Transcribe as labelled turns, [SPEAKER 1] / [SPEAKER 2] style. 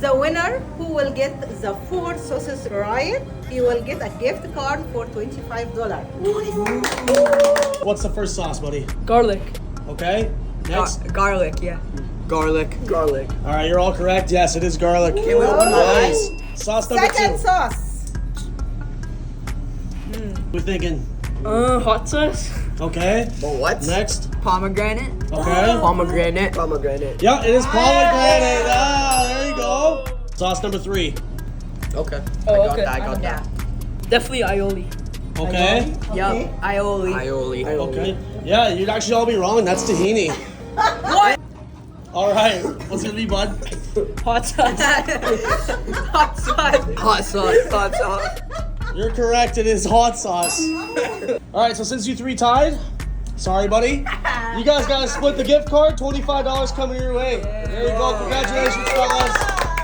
[SPEAKER 1] The winner who will get the 4 sauces right, he will get a gift card for $25.
[SPEAKER 2] What's the first sauce, buddy?
[SPEAKER 3] Garlic.
[SPEAKER 2] Okay. Next.
[SPEAKER 3] Garlic, yeah.
[SPEAKER 4] Garlic. Garlic.
[SPEAKER 2] All right, you're all correct. Yes, it is garlic.
[SPEAKER 4] Okay, we open my eyes.
[SPEAKER 2] Nice. Sauce number
[SPEAKER 1] Second
[SPEAKER 2] 2.
[SPEAKER 1] sauce.
[SPEAKER 2] We're thinking.
[SPEAKER 3] Hot sauce.
[SPEAKER 2] Okay.
[SPEAKER 4] But what?
[SPEAKER 2] Next.
[SPEAKER 3] Pomegranate.
[SPEAKER 2] Okay.
[SPEAKER 3] Pomegranate.
[SPEAKER 4] Pomegranate.
[SPEAKER 2] Yeah, it is pomegranate. Ah, there you go. Sauce number 3.
[SPEAKER 4] Okay.
[SPEAKER 3] Oh, okay.
[SPEAKER 4] I got that.
[SPEAKER 3] Definitely aioli.
[SPEAKER 2] Okay.
[SPEAKER 3] Yup, aioli.
[SPEAKER 4] Aioli.
[SPEAKER 2] Okay. Yeah, you'd actually all be wrong. That's tahini.
[SPEAKER 3] What?
[SPEAKER 2] All right. What's it gonna be, bud?
[SPEAKER 3] Hot sauce. Hot sauce.
[SPEAKER 4] Hot sauce. Hot sauce.
[SPEAKER 2] You're correct. It is hot sauce. All right. So since you 3 tied, sorry, buddy. You guys gotta split the gift card. $25 coming your way. There you go. Congratulations, fellas.